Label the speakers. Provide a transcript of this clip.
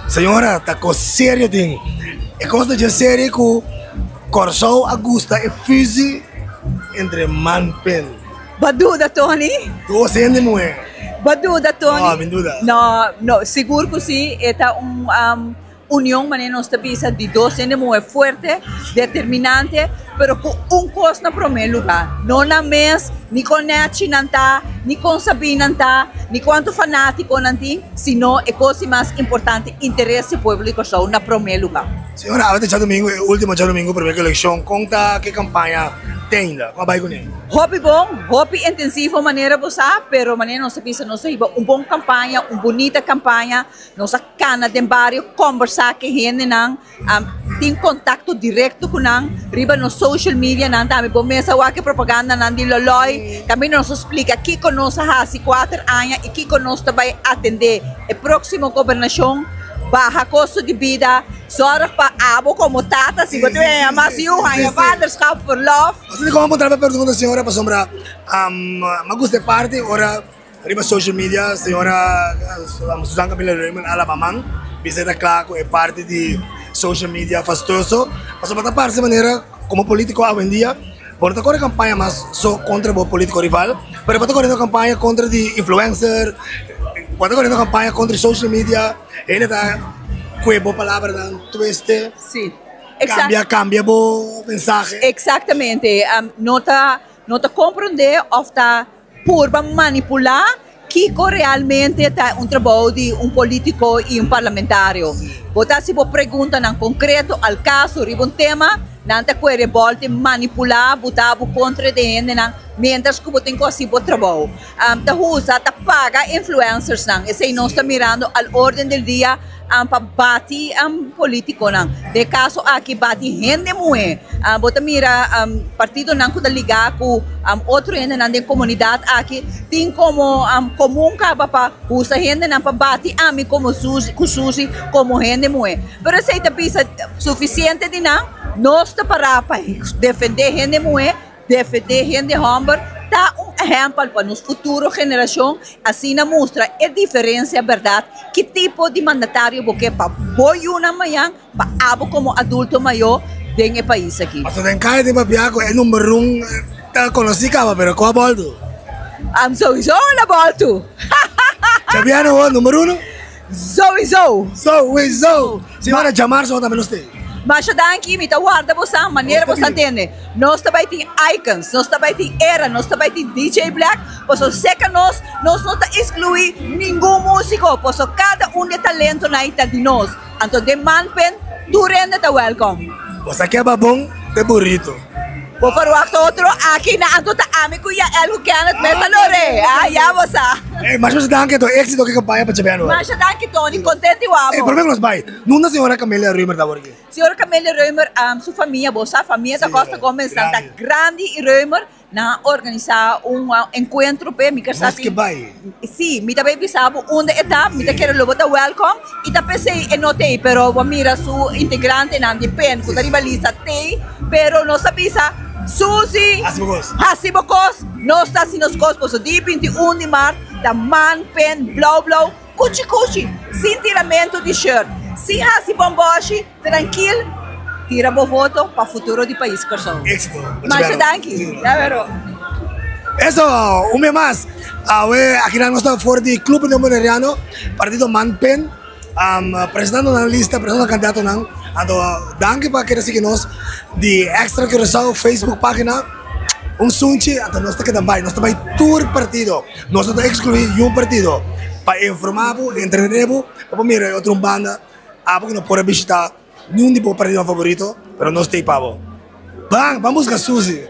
Speaker 1: Senhora, tá com sério, tem. É coisa de sério que Corsol Augusta e Fuzi entre Manpen.
Speaker 2: Baduda, Tony?
Speaker 1: Dois anos, mulher.
Speaker 2: Baduda, Tony?
Speaker 1: Não, baduda.
Speaker 2: No, seguro que sim, esta união, mas nós estamos de dois anos muito forte, determinante, pero com coisa na primeiro lugar. Não na mês, nem com Nechi nanta, nem com Sabina nanta, nem quanto fanático nanti, sino é coisa mais importante, interesse público só na primeiro lugar.
Speaker 1: Senhora, até já domingo, último já domingo, primeira eleição, conta que campanha tem ainda, como vai com ele?
Speaker 2: Hobby bom, hobby intensivo maneira você, pero maneira nós pensa nós iba bom campanha, bonita campanha, nós cana de barrio conversar que gente não tem contato direto com não, riba no social media não, também bom mesa o que propaganda não de loloi, também nos explica que conosco há 4 anos e que conosco vai atender a próxima governação. Baja custo de vida, zorg para abo como tata, se você é amasiu, é Vaderschap for Love.
Speaker 1: Você como encontrar a pergunta da senhora para sombra, mas de parte, ora, riba social media, senhora Susana Camila Reumer, Alabama, visita claro, é parte de social media fastoso, mas para parte de maneira, como político hoje em dia, por não correr campanha mais só contra o político rival, mas para correr campanha contra de influencer, para correr campanha contra social media, ele está com a boa palavra da twist.
Speaker 2: Sim.
Speaker 1: Cambia boa mensagem.
Speaker 2: Exatamente. Nota compreender ou está por manipular que realmente está trabalho de político e parlamentário. Botar se você pergunta em concreto ao caso, um tema, não te quer volte manipular, botar contra de gente, mientras que você tem que fazer trabalho. Tá usa, tá paga influencers, não. Esse aí nós está mirando a ordem do dia para bater político, não. De caso aqui bate gente muito. Você mira partido não que ligar com outro gente na comunidade aqui tem como comum para usar gente não para bater a mim como Suzy como gente muito. Mas se você pensa suficiente de não, nós está para defender gente muito, defender gente homem, dá exemplo para nos futuras gerações, assim mostra a diferença, verdade, que tipo de mandatário porque para boi uma manhã, para abo como adulto maior dentro do país aqui.
Speaker 1: Mas tem cara de papiaco, é número 1, tá conhecido, mas qual boldo?
Speaker 2: Sowieso na bolto.
Speaker 1: Chabiano, número 1?
Speaker 2: Sowieso.
Speaker 1: Senhora, chamar só também não tem.
Speaker 2: Mas daqui, me guarda você, maneira você entende. Nós também tem icons, nós também tem era, nós também tem DJ Black, pois sei que nós não excluir nenhum músico, pois cada de talento na ita de nós. Então, de Manpen, tu rende tá welcome.
Speaker 1: Você quer babão de burrito.
Speaker 2: Vou para o outro, aqui na Anto tá amigo e elo que anda mesa lore. Já você.
Speaker 1: Mas você dá que to éxito que campanha para Chabiano.
Speaker 2: Mas dá que Tony contente o amo.
Speaker 1: Por menos vai. Não senhora Camila Reumer da Borghi.
Speaker 2: Senhora Camila Reumer, sua família, a família da Costa Gomes Santa Grande e Reumer na organizar encontro pe mi casa
Speaker 1: que vai.
Speaker 2: Sim, mi também pensava onde está, mi quero lobo da welcome e tá pensei e notei, pero mira su integrante na depende, que rivalista tem, pero não sabia Suzy, Hasibokos, nós está assim nos cospos, o dia 21 de março, da Manpen, Blau, Cuchi, sem tiramento de shirt, sem Hasibomboshi, tranquilo, tira boa voto para o futuro do país, pessoal.
Speaker 1: Éxito.
Speaker 2: Mas daqui, já verão.
Speaker 1: Eso, um mês mais, aqui nós estamos fora do Clube de Moneriano, partido Manpen, apresentando na lista, apresentando candidato não. Então, danke para querer seguir nós de Extra Curaçao Facebook página. Sunchi, então nós também tour partido. Nós estamos excluir partido para informar, entreter, para mirar outra banda, porque não pode visitar nenhum tipo de partido favorito, mas nós temos para. Vamos com a Suzy.